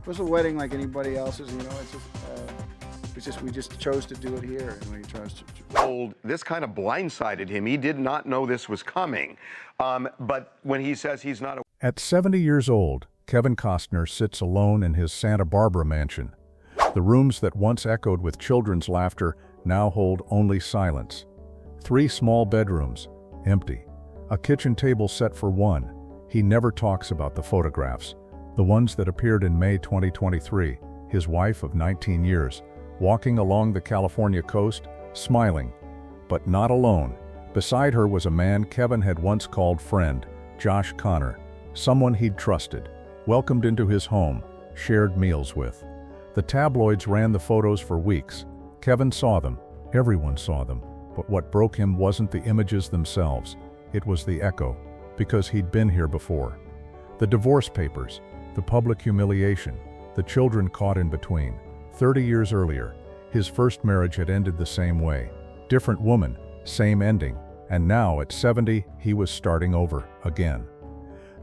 It was a wedding like anybody else's, you know. We just chose to do it here, and we chose to. This kind of blindsided him. He did not know this was coming. But when he says he's not At 70 years old, Kevin Costner sits alone in his Santa Barbara mansion. The rooms that once echoed with children's laughter now hold only silence. 3 small bedrooms, empty. A kitchen table set for one. He never talks about the photographs, the ones that appeared in May 2023, his wife of 19 years, walking along the California coast, smiling, but not alone. Beside her was a man Kevin had once called friend, Josh Connor, someone he'd trusted, welcomed into his home, shared meals with. The tabloids ran the photos for weeks. Kevin saw them, everyone saw them, but what broke him wasn't the images themselves, it was the echo, because he'd been here before. The divorce papers, the public humiliation, the children caught in between. 30 years earlier, his first marriage had ended the same way. Different woman, same ending, and now at 70, he was starting over again.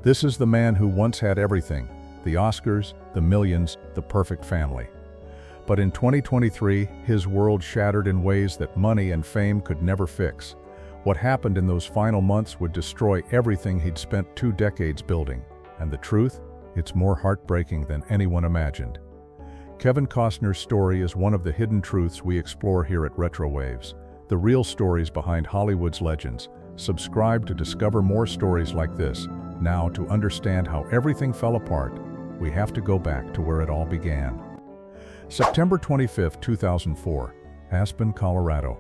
This is the man who once had everything, the Oscars, the millions, the perfect family. But in 2023, his world shattered in ways that money and fame could never fix. What happened in those final months would destroy everything he'd spent 2 decades building. And the truth? It's more heartbreaking than anyone imagined. Kevin Costner's story is one of the hidden truths we explore here at RetroWaves, the real stories behind Hollywood's legends. Subscribe to discover more stories like this. Now, to understand how everything fell apart, we have to go back to where it all began. September 25, 2004, Aspen, Colorado.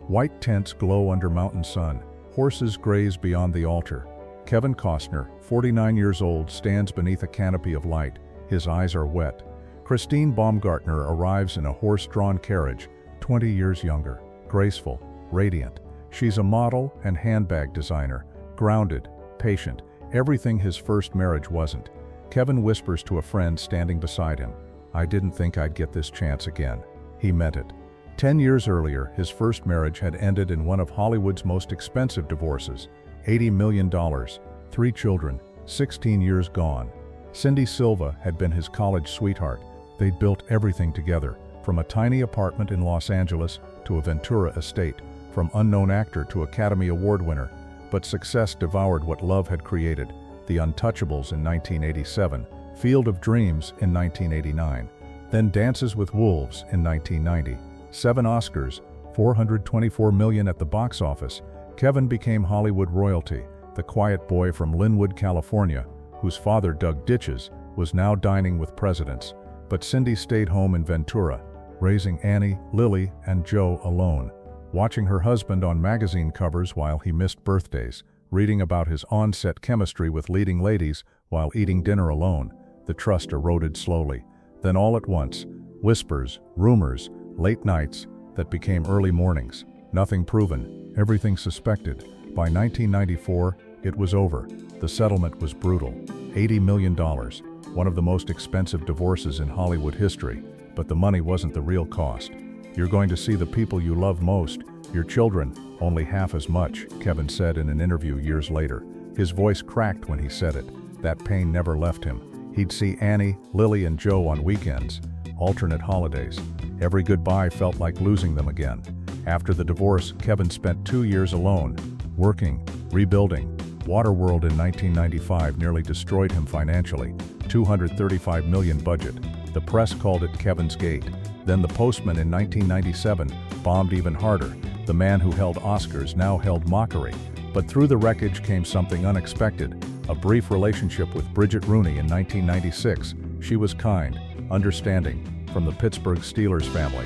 White tents glow under mountain sun, horses graze beyond the altar. Kevin Costner, 49 years old, stands beneath a canopy of light. His eyes are wet. Christine Baumgartner arrives in a horse-drawn carriage, 20 years younger, graceful, radiant. She's a model and handbag designer, grounded, patient, everything his first marriage wasn't. Kevin whispers to a friend standing beside him, "I didn't think I'd get this chance again." He meant it. 10 years earlier, his first marriage had ended in one of Hollywood's most expensive divorces, $80 million, 3 children, 16 years gone. Cindy Silva had been his college sweetheart. They'd built everything together, from a tiny apartment in Los Angeles to a Ventura estate, from unknown actor to Academy Award winner. But success devoured what love had created. The Untouchables in 1987, Field of Dreams in 1989, then Dances with Wolves in 1990. 7 Oscars, $424 million at the box office. Kevin became Hollywood royalty. The quiet boy from Linwood, California, whose father dug ditches, was now dining with presidents. But Cindy stayed home in Ventura, raising Annie, Lily, and Joe alone, watching her husband on magazine covers while he missed birthdays, reading about his on-set chemistry with leading ladies while eating dinner alone. The trust eroded slowly. Then all at once, whispers, rumors, late nights that became early mornings. Nothing proven, everything suspected. By 1994, it was over. The settlement was brutal. $80 million, one of the most expensive divorces in Hollywood history. But the money wasn't the real cost. You're going to see the people you love most, your children, only half as much, Kevin said in an interview years later. His voice cracked when he said it. That pain never left him. He'd see Annie, Lily, and Joe on weekends, alternate holidays. Every goodbye felt like losing them again. After the divorce, Kevin spent 2 years alone, working, rebuilding. Waterworld in 1995 nearly destroyed him financially. $235 million budget. The press called it Kevin's Gate. Then The Postman in 1997 bombed even harder. The man who held Oscars now held mockery. But through the wreckage came something unexpected. A brief relationship with Bridget Rooney in 1996. She was kind, understanding, from the Pittsburgh Steelers family.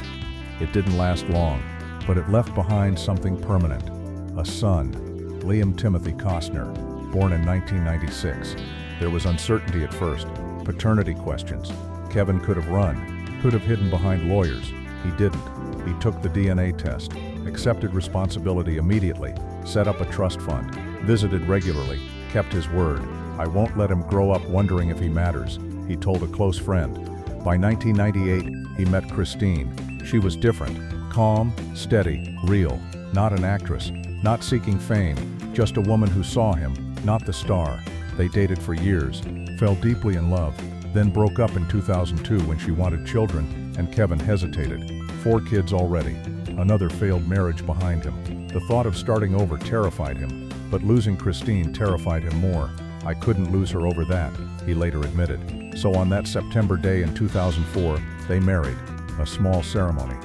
It didn't last long, but it left behind something permanent. A son, Liam Timothy Costner, born in 1996. There was uncertainty at first, paternity questions. Kevin could have run, could have hidden behind lawyers. He didn't. He took the DNA test, accepted responsibility immediately, set up a trust fund, visited regularly, kept his word. "I won't let him grow up wondering if he matters," he told a close friend. By 1998, he met Christine. She was different, calm, steady, real, not an actress, not seeking fame, just a woman who saw him, not the star. They dated for years, fell deeply in love, then broke up in 2002 when she wanted children, and Kevin hesitated. 4 kids already. Another failed marriage behind him. The thought of starting over terrified him, but losing Christine terrified him more. I couldn't lose her over that, he later admitted. So on that September day in 2004, they married. A small ceremony.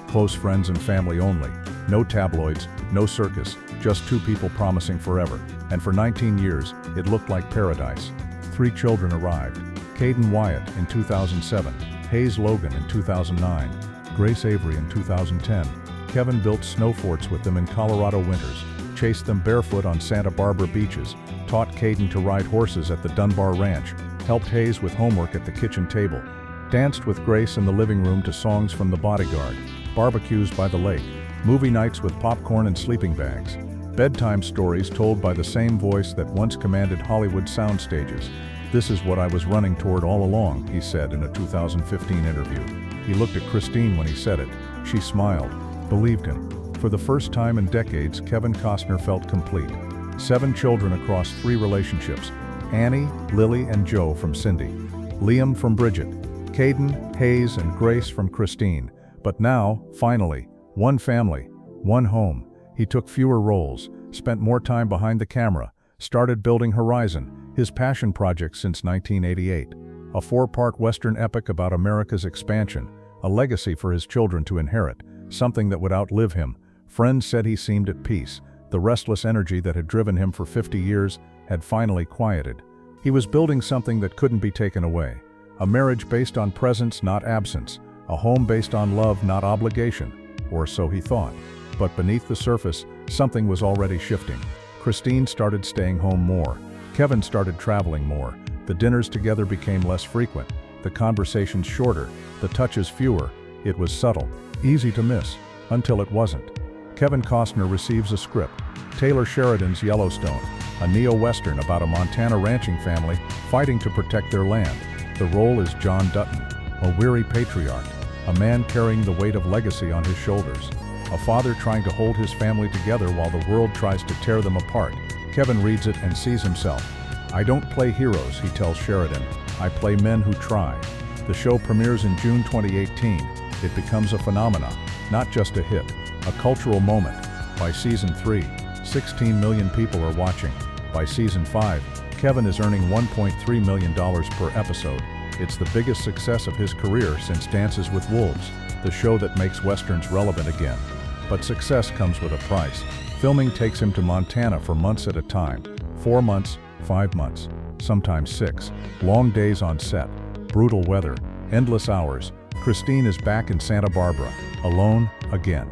Close friends and family only. No tabloids, no circus, just 2 people promising forever. And for 19 years, it looked like paradise. 3 children arrived. Caden Wyatt in 2007, Hayes Logan in 2009, Grace Avery in 2010. Kevin built snow forts with them in Colorado winters, chased them barefoot on Santa Barbara beaches, taught Caden to ride horses at the Dunbar Ranch, helped Hayes with homework at the kitchen table, danced with Grace in the living room to songs from The Bodyguard, barbecues by the lake, movie nights with popcorn and sleeping bags, bedtime stories told by the same voice that once commanded Hollywood sound stages. This is what I was running toward all along, he said in a 2015 interview. He looked at Christine when he said it. She smiled, believed him. For the first time in decades, Kevin Costner felt complete. 7 children across 3 relationships. Annie, Lily, and Joe from Cindy. Liam from Bridget. Caden, Hayes, and Grace from Christine. But now, finally, 1 family, 1 home. He took fewer roles, spent more time behind the camera, started building Horizon, his passion project since 1988. A 4-part Western epic about America's expansion, a legacy for his children to inherit, something that would outlive him. Friends said he seemed at peace. The restless energy that had driven him for 50 years had finally quieted. He was building something that couldn't be taken away. A marriage based on presence, not absence. A home based on love, not obligation. Or so he thought. But beneath the surface, something was already shifting. Christine started staying home more. Kevin started traveling more. The dinners together became less frequent. The conversations shorter. The touches fewer. It was subtle, easy to miss, until it wasn't. Kevin Costner receives a script. Taylor Sheridan's Yellowstone, a neo-western about a Montana ranching family fighting to protect their land. The role is John Dutton, a weary patriarch, a man carrying the weight of legacy on his shoulders. A father trying to hold his family together while the world tries to tear them apart. Kevin reads it and sees himself. I don't play heroes, he tells Sheridan. I play men who try. The show premieres in June 2018. It becomes a phenomenon, not just a hit, a cultural moment. By season 3, 16 million people are watching. By season 5, Kevin is earning $1.3 million per episode. It's the biggest success of his career since Dances with Wolves, the show that makes Westerns relevant again. But success comes with a price. Filming takes him to Montana for months at a time. 4 months, 5 months, sometimes 6. Long days on set, brutal weather, endless hours. Christine is back in Santa Barbara, alone again.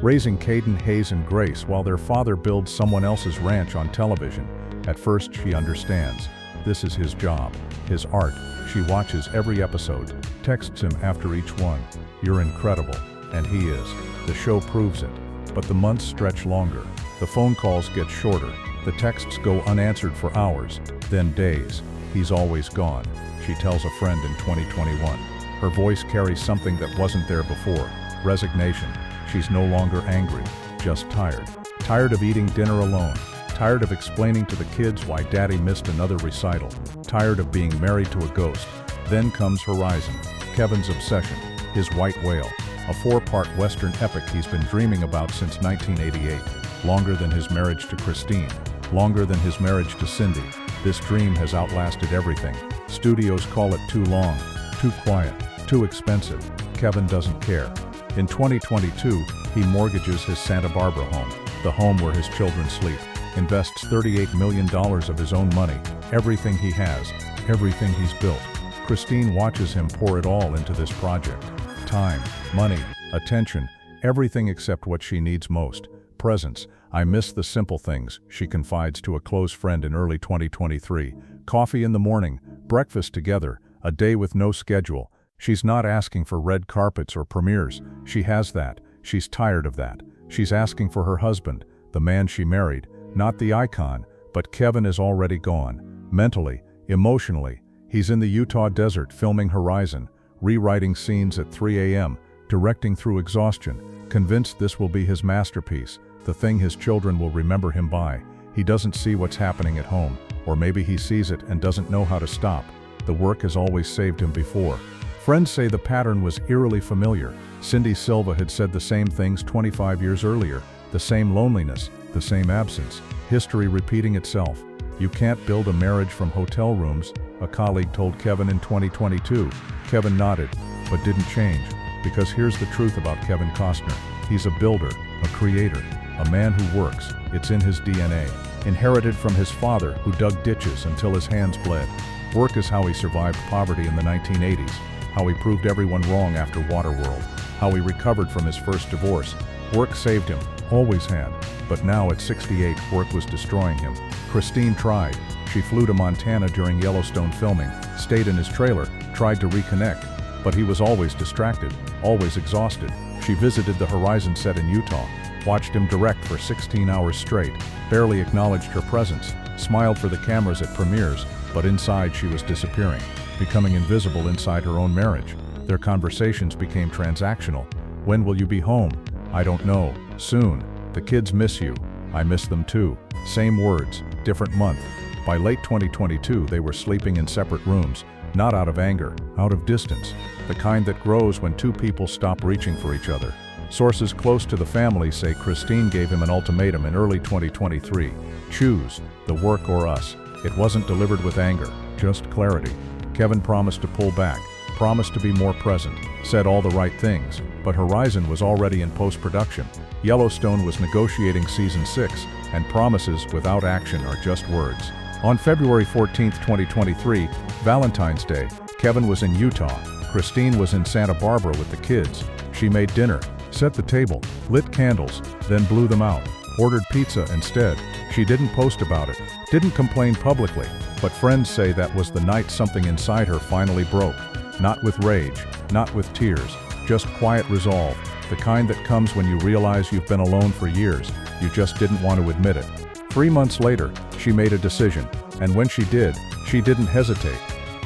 Raising Caden, Hayes, and Grace while their father builds someone else's ranch on television. At first she understands. This is his job, his art. She watches every episode, texts him after each one. You're incredible. And he is. The show proves it. But the months stretch longer. The phone calls get shorter. The texts go unanswered for hours, then days. He's always gone, she tells a friend in 2021. Her voice carries something that wasn't there before. Resignation. She's no longer angry, just tired. Tired of eating dinner alone. Tired of explaining to the kids why daddy missed another recital. Tired of being married to a ghost. Then comes Horizon, Kevin's obsession, his white whale. A 4-part Western epic he's been dreaming about since 1988. Longer than his marriage to Christine. Longer than his marriage to Cindy. This dream has outlasted everything. Studios call it too long, too quiet, too expensive. Kevin doesn't care. In 2022, he mortgages his Santa Barbara home, the home where his children sleep, invests $38 million of his own money, everything he has, everything he's built. Christine watches him pour it all into this project. Time, money, attention, everything except what she needs most. Presence. I miss the simple things, she confides to a close friend in early 2023. Coffee in the morning, breakfast together, a day with no schedule. She's not asking for red carpets or premieres. She has that. She's tired of that. She's asking for her husband, the man she married, not the icon, but Kevin is already gone. Mentally, emotionally, he's in the Utah desert filming Horizon, rewriting scenes at 3 a.m., directing through exhaustion, convinced this will be his masterpiece, the thing his children will remember him by. He doesn't see what's happening at home, or maybe he sees it and doesn't know how to stop. the work has always saved him before. Friends say the pattern was eerily familiar. Cindy Silva had said the same things 25 years earlier. The same loneliness, the same absence. History repeating itself. You can't build a marriage from hotel rooms, a colleague told Kevin in 2022. Kevin nodded, but didn't change. Because here's the truth about Kevin Costner. He's a builder, a creator, a man who works. It's in his DNA. Inherited from his father, who dug ditches until his hands bled. Work is how he survived poverty in the 1980s. How he proved everyone wrong after Waterworld. How he recovered from his first divorce. Work saved him, always had. But now at 68, work was destroying him. Christine tried. She flew to Montana during Yellowstone filming, stayed in his trailer, tried to reconnect. But he was always distracted, always exhausted. She visited the Horizon set in Utah, watched him direct for 16 hours straight, barely acknowledged her presence, smiled for the cameras at premieres, but inside she was disappearing, becoming invisible inside her own marriage. Their conversations became transactional. When will you be home? I don't know. Soon. The kids miss you. I miss them too. Same words, different month. By late 2022, they were sleeping in separate rooms, not out of anger, out of distance, the kind that grows when two people stop reaching for each other. Sources close to the family say Christine gave him an ultimatum in early 2023. Choose, the work or us. It wasn't delivered with anger, just clarity. Kevin promised to pull back, promised to be more present, said all the right things, but Horizon was already in post-production. Yellowstone was negotiating season 6, and promises without action are just words. On February 14, 2023, Valentine's Day, Kevin was in Utah. Christine was in Santa Barbara with the kids. She made dinner, set the table, lit candles, then blew them out. Ordered pizza instead. She didn't post about it, didn't complain publicly, but friends say that was the night something inside her finally broke. Not with rage, not with tears, just quiet resolve, the kind that comes when you realize you've been alone for years, you just didn't want to admit it. 3 months later, she made a decision, and when she did, she didn't hesitate.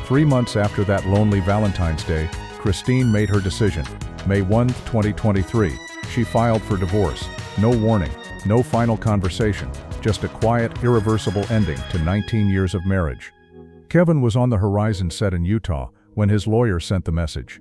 3 months after that lonely Valentine's Day, Christine made her decision. May 1, 2023, she filed for divorce. No warning, no final conversation, just a quiet, irreversible ending to 19 years of marriage. Kevin was on the Horizon set in Utah when his lawyer sent the message.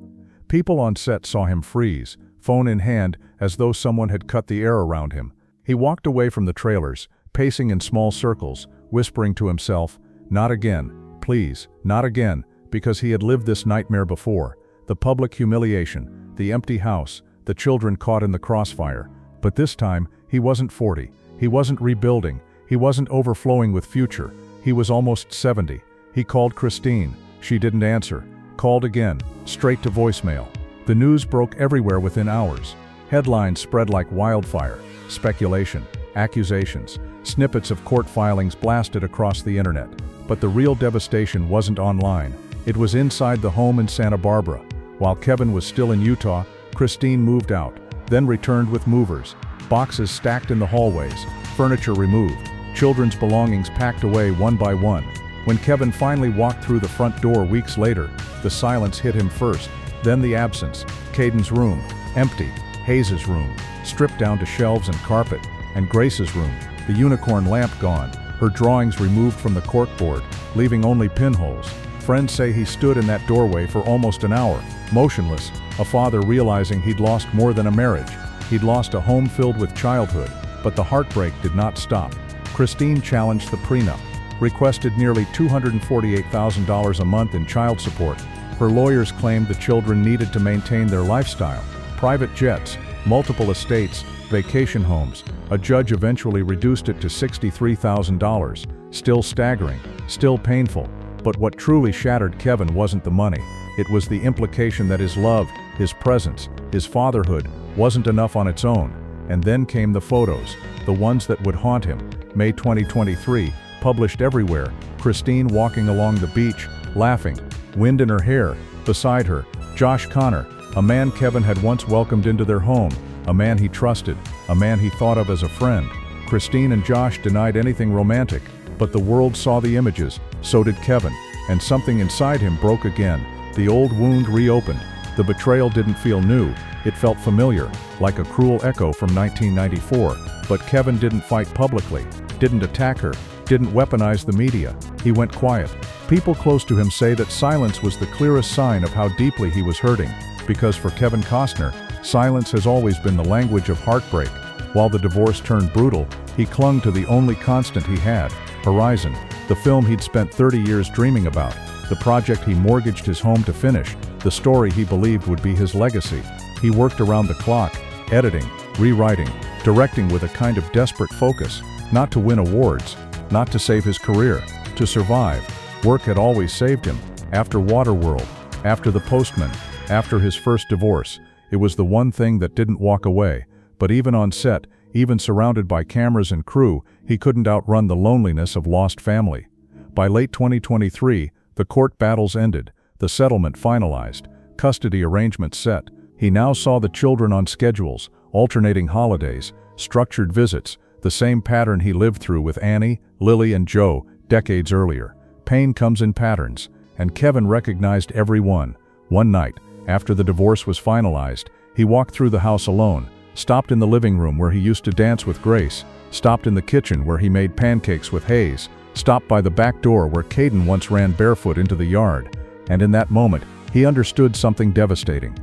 People on set saw him freeze, phone in hand, as though someone had cut the air around him. He walked away from the trailers, pacing in small circles, whispering to himself, "Not again, please, not again," because he had lived this nightmare before. The public humiliation, the empty house, the children caught in the crossfire. But this time, he wasn't 40. He wasn't rebuilding. He wasn't overflowing with future. He was almost 70. He called Christine. She didn't answer. Called again, straight to voicemail. The news broke everywhere within hours. Headlines spread like wildfire. Speculation, accusations, snippets of court filings blasted across the internet. But the real devastation wasn't online. It was inside the home in Santa Barbara. While Kevin was still in Utah, Christine moved out, then returned with movers. Boxes stacked in the hallways, furniture removed, children's belongings packed away one by one. When Kevin finally walked through the front door weeks later, the silence hit him first, then the absence. Caden's room, empty. Hayes' room, stripped down to shelves and carpet. And Grace's room, the unicorn lamp gone, her drawings removed from the corkboard, leaving only pinholes. Friends say he stood in that doorway for almost an hour, motionless, a father realizing he'd lost more than a marriage. He'd lost a home filled with childhood, but the heartbreak did not stop. Christine challenged the prenup, requested nearly $248,000 a month in child support. Her lawyers claimed the children needed to maintain their lifestyle. Private jets, multiple estates, vacation homes. A judge eventually reduced it to $63,000. Still staggering, still painful. But what truly shattered Kevin wasn't the money. It was the implication that his love, his presence, his fatherhood wasn't enough on its own. And then came the photos, the ones that would haunt him. May 2023, published everywhere. Christine walking along the beach, laughing, wind in her hair. Beside her, Josh Connor, a man Kevin had once welcomed into their home, a man he trusted, a man he thought of as a friend. Christine and Josh denied anything romantic, but the world saw the images, so did Kevin, and something inside him broke again. The old wound reopened. The betrayal didn't feel new, it felt familiar, like a cruel echo from 1994, but Kevin didn't fight publicly, didn't attack her, didn't weaponize the media. He went quiet. People close to him say that silence was the clearest sign of how deeply he was hurting, because for Kevin Costner, silence has always been the language of heartbreak. While the divorce turned brutal, he clung to the only constant he had, Horizon, the film he'd spent 30 years dreaming about, the project he mortgaged his home to finish, the story he believed would be his legacy. He worked around the clock, editing, rewriting, directing with a kind of desperate focus, not to win awards, not to save his career, to survive. Work had always saved him. After Waterworld, after The Postman, after his first divorce, it was the one thing that didn't walk away. But even on set, even surrounded by cameras and crew, he couldn't outrun the loneliness of lost family. By late 2023, the court battles ended, the settlement finalized, custody arrangements set. He now saw the children on schedules, alternating holidays, structured visits, the same pattern he lived through with Annie, Lily, and Joe decades earlier. Pain comes in patterns, and Kevin recognized every one. One night, after the divorce was finalized, he walked through the house alone, stopped in the living room where he used to dance with Grace, stopped in the kitchen where he made pancakes with Hayes, stopped by the back door where Caden once ran barefoot into the yard. And in that moment, he understood something devastating.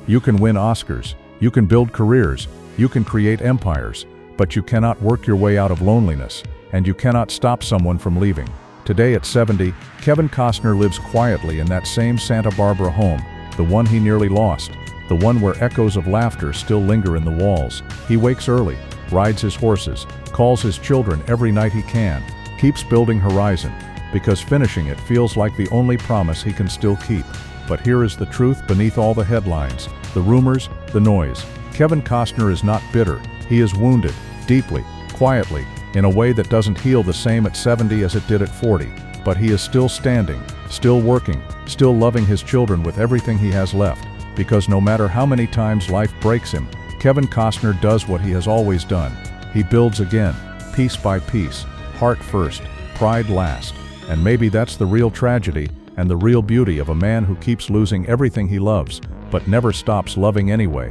You can win Oscars, you can build careers, you can create empires, but you cannot work your way out of loneliness, and you cannot stop someone from leaving. Today at 70, Kevin Costner lives quietly in that same Santa Barbara home, the one he nearly lost, the one where echoes of laughter still linger in the walls. He wakes early, rides his horses, calls his children every night he can, keeps building Horizon, because finishing it feels like the only promise he can still keep. But here is the truth beneath all the headlines, the rumors, the noise. Kevin Costner is not bitter. He is wounded, deeply, quietly, in a way that doesn't heal the same at 70 as it did at 40. But he is still standing, still working, still loving his children with everything he has left. Because no matter how many times life breaks him, Kevin Costner does what he has always done. He builds again, piece by piece, heart first, pride last. And maybe that's the real tragedy and the real beauty of a man who keeps losing everything he loves, but never stops loving anyway.